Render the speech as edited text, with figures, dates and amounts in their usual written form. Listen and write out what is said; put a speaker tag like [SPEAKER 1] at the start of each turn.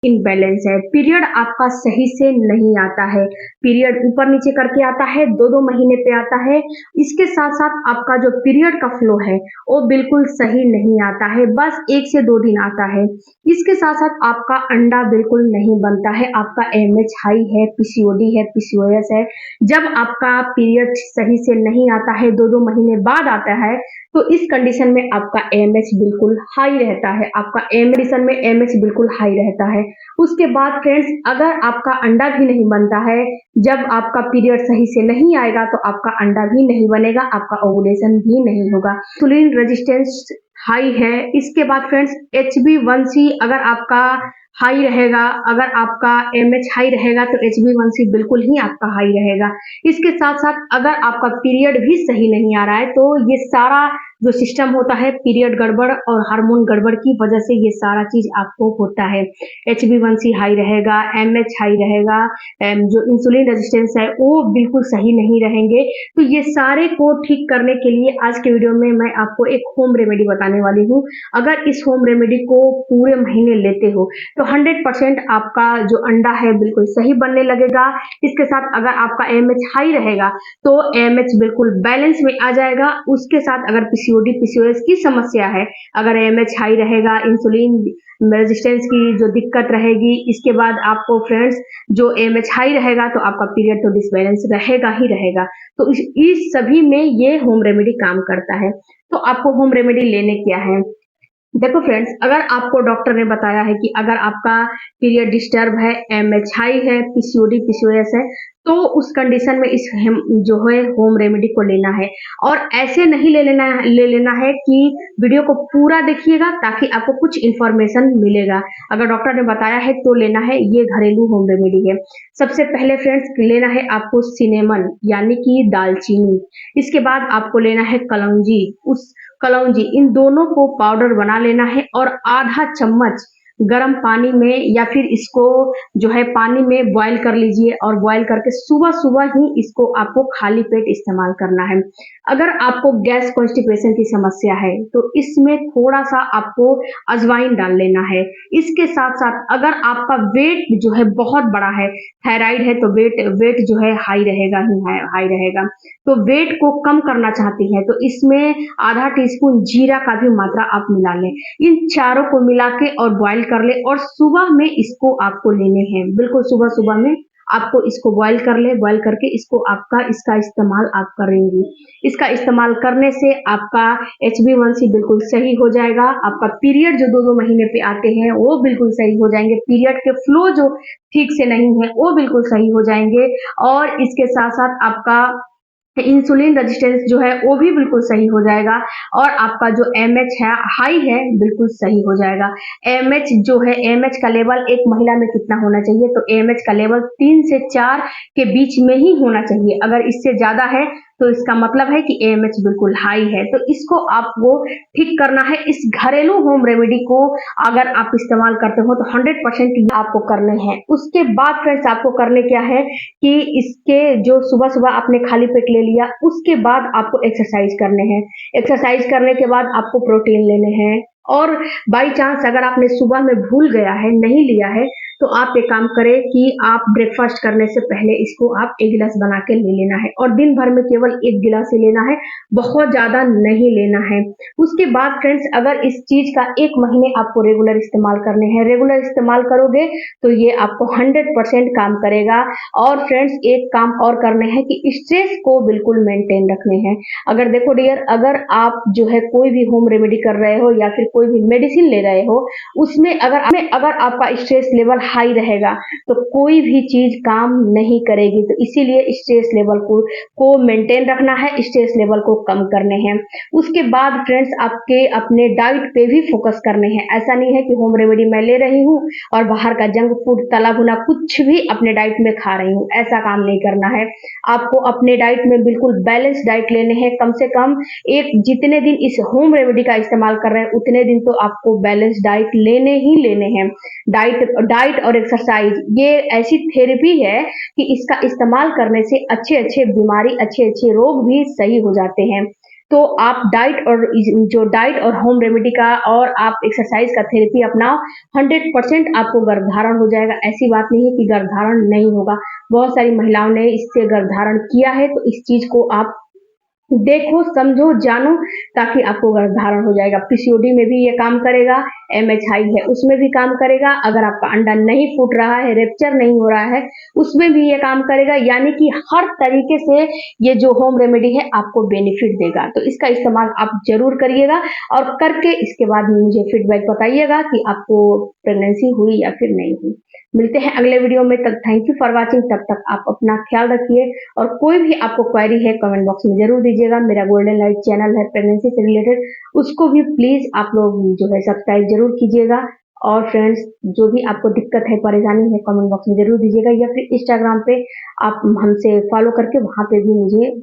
[SPEAKER 1] Imbalance है, period आपका सही से नहीं आता है, पीरियड ऊपर नीचे करके आता है, 2-2 महीने पे आता है। इसके साथ-साथ आपका जो पीरियड का फ्लो है, वो बिल्कुल सही नहीं आता है, बस 1 से 2 दिन आता है। इसके साथ-साथ आपका अंडा बिल्कुल नहीं बनता है, आपका एएमएच हाई है, पीसीओडी है, पीसीओएस है। जब आपका पीरियड सही से नहीं आता है, 2-2 महीने बाद आता है, तो इस कंडीशन में आपका एएमएच बिल्कुल हाई रहता है, आपका कंडीशन में एएमएच बिल्कुल हाई रहता है। उसके बाद फ्रेंड्स, अगर आपका अंडा भी नहीं बनता है, जब आपका पीरियड सही से नहीं आएगा तो आपका अंडा भी नहीं बनेगा, आपका ओवुलेशन भी नहीं होगा। इंसुलिन रेजिस्टेंस हाई है। इसके बाद फ्रेंड्स, HbA1c अगर आपका हाई रहेगा, अगर आपका एमएच हाई रहेगा तो HbA1c बिल्कुल ही आपका हाई रहेगा। इसके साथ साथ अगर आपका पीरियड भी सही नहीं आ रहा है तो ये सारा जो सिस्टम होता है, पीरियड गड़बड़ और हार्मोन गड़बड़ की वजह से ये सारा चीज आपको होता है। HbA1c हाई रहेगा, एमएच हाई रहेगा, जो इंसुलिन रेजिस्टेंस है वो बिल्कुल सही नहीं रहेंगे। तो ये सारे को ठीक करने के लिए आज के वीडियो में मैं आपको एक होम रेमेडी बताने वाली हूँ। अगर इस होम रेमेडी को पूरे महीने लेते हो तो 100% आपका जो अंडा है बिल्कुल सही बनने लगेगा। इसके साथ अगर आपका एएमएच हाई रहेगा तो एएमएच बिल्कुल बैलेंस में आ जाएगा। उसके साथ अगर पीसीओडी पीसीओएस की समस्या है, अगर एएमएच हाई रहेगा, इंसुलिन रेजिस्टेंस की जो दिक्कत रहेगी, इसके बाद आपको फ्रेंड्स जो एएमएच हाई रहेगा तो आपका पीरियड तो डिसबैलेंस रहेगा ही रहेगा। तो इस सभी में ये होम रेमेडी काम करता है। तो आपको होम रेमेडी लेने क्या है? देखो फ्रेंड्स, अगर आपको डॉक्टर ने बताया है कि अगर आपका पीरियड डिस्टर्ब है, एमएच हाई है, पीसीओडी पीसीओएस है, तो उस कंडीशन में इस जो है होम रेमेडी को लेना है। और ऐसे नहीं ले लेना है कि वीडियो को पूरा देखिएगा ताकि आपको कुछ इंफॉर्मेशन मिलेगा। अगर डॉक्टर ने बताया है तो लेना है, ये घरेलू होम रेमेडी है। सबसे पहले फ्रेंड्स लेना है आपको सिनेमन यानी कि दालचीनी। इसके बाद आपको लेना है कलौंजी, कलौंजी इन दोनों को पाउडर बना लेना है और आधा चम्मच गर्म पानी में या फिर इसको जो है पानी में बॉईल कर लीजिए और बॉईल करके सुबह सुबह ही इसको आपको खाली पेट इस्तेमाल करना है। अगर आपको गैस कॉन्स्टिपेशन की समस्या है तो इसमें थोड़ा सा आपको अजवाइन डाल लेना है। इसके साथ साथ अगर आपका वेट जो है बहुत बड़ा है, थायराइड है, तो वेट जो है हाई रहेगा ही हाई रहेगा। तो वेट को कम करना चाहती है तो इसमें आधा टीस्पून जीरा का भी मात्रा आप मिला लें। इन चारों को मिला के और बॉईल कर ले और सुबह में इसको आपको लेने हैं। बिल्कुल सुबह सुबह में आपको इसको बॉईल कर ले, बॉईल करके इसका इस्तेमाल आप करेंगी। इसका इस्तेमाल करने से आपका HbA1c बिल्कुल सही हो जाएगा। आपका पीरियड जो 2-2 महीने पे आते हैं वो बिल्कुल सही हो जाएंगे। पीरियड के फ्लो जो ठीक से नहीं है वो बिल्कुल सही हो जाएंगे। और इसके साथ साथ आपका इंसुलिन रेजिस्टेंस जो है वो भी बिल्कुल सही हो जाएगा और आपका जो एमएच है हाई है बिल्कुल सही हो जाएगा। एमएच जो है, एमएच का लेवल एक महिला में कितना होना चाहिए? तो एमएच का लेवल 3 से 4 के बीच में ही होना चाहिए। अगर इससे ज्यादा है तो इसका मतलब है कि एएमएच बिल्कुल हाई है। तो इसको आपको ठीक करना है। इस घरेलू होम रेमेडी को अगर आप इस्तेमाल करते हो तो 100% आपको करने हैं। उसके बाद फ्रेंड्स आपको करने क्या है कि इसके जो सुबह सुबह आपने खाली पेट ले लिया, उसके बाद आपको एक्सरसाइज करने हैं। एक्सरसाइज करने के बाद आपको प्रोटीन लेने हैं। और बाई चांस अगर आपने सुबह में भूल गया है, नहीं लिया है, तो आप एक काम करें कि आप ब्रेकफास्ट करने से पहले इसको आप 1 गिलास बना के ले लेना है और दिन भर में केवल 1 गिलास ही लेना है, बहुत ज्यादा नहीं लेना है। उसके बाद फ्रेंड्स अगर इस चीज का 1 महीने आपको रेगुलर इस्तेमाल करने हैं, रेगुलर इस्तेमाल करोगे तो ये आपको 100% काम करेगा। और फ्रेंड्स एक काम और करने हैं कि स्ट्रेस को बिल्कुल मेंटेन रखने हैं। अगर देखो डियर, अगर आप जो है कोई भी होम रेमेडी कर रहे हो या फिर कोई भी मेडिसिन ले रहे हो, उसमें अगर आपका स्ट्रेस लेवल हाई रहेगा तो कोई भी चीज काम नहीं करेगी। तो इसीलिए स्ट्रेस लेवल को मेंटेन रखना है, स्ट्रेस लेवल को कम करने हैं। उसके बाद फ्रेंड्स आपके अपने डाइट पे भी फोकस करने हैं। ऐसा नहीं है कि होम रेमेडी मैं ले रही हूँ और बाहर का जंक फूड, तला भुना कुछ भी अपने डाइट में खा रही हूँ, ऐसा काम नहीं करना है। आपको अपने डाइट में बिल्कुल बैलेंस डाइट लेने हैं। कम से कम जितने दिन इस होम रेमेडी का इस्तेमाल कर रहे हैं उतने दिन तो आपको बैलेंस डाइट लेने ही लेने हैं। डाइट और एक्सरसाइज ये ऐसी थेरेपी है कि इसका इस्तेमाल करने से अच्छे अच्छे बीमारी, अच्छे अच्छे रोग भी सही हो जाते हैं। तो आप जो डाइट और होम रेमेडी का और आप एक्सरसाइज का थेरेपी अपनाओ, 100% आपको गर्भधारण हो जाएगा। ऐसी बात नहीं है कि गर्भधारण नहीं होगा। बहुत सारी महिलाओं ने इससे गर्भधारण किया है, तो इस चीज को आप देखो, समझो, जानो, ताकि आपको गर्भधारण हो जाएगा। पीसीओडी में भी ये काम करेगा, एमएचआई है उसमें भी काम करेगा, अगर आपका अंडा नहीं फूट रहा है, रेप्चर नहीं हो रहा है, उसमें भी ये काम करेगा। यानी कि हर तरीके से ये जो होम रेमेडी है आपको बेनिफिट देगा। तो इसका इस्तेमाल आप जरूर करिएगा और करके इसके बाद मुझे फीडबैक बताइएगा कि आपको प्रेगनेंसी हुई या फिर नहीं हुई। मिलते हैं अगले वीडियो में, तब थैंक यू फॉर वॉचिंग। तब तक आप अपना ख्याल रखिए और कोई भी आपको क्वेरी है कमेंट बॉक्स में जरूर दीजिएगा। मेरा गोल्डन लाइट चैनल है प्रेगनेंसी से रिलेटेड, उसको भी प्लीज आप लोग जो है सब्सक्राइब जरूर कीजिएगा। और फ्रेंड्स, जो भी आपको दिक्कत है, परेशानी है, कमेंट बॉक्स में जरूर दीजिएगा या फिर इंस्टाग्राम पे आप हमसे फॉलो करके वहां पे भी मुझे